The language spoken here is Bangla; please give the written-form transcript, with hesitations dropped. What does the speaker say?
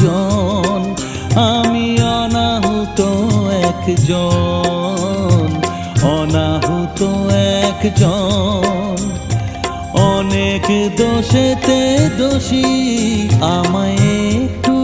একজন, আমি অনাহুত একজন, অনাহুত একজন। অনেক দোষেতে দোষী, আমায় একটু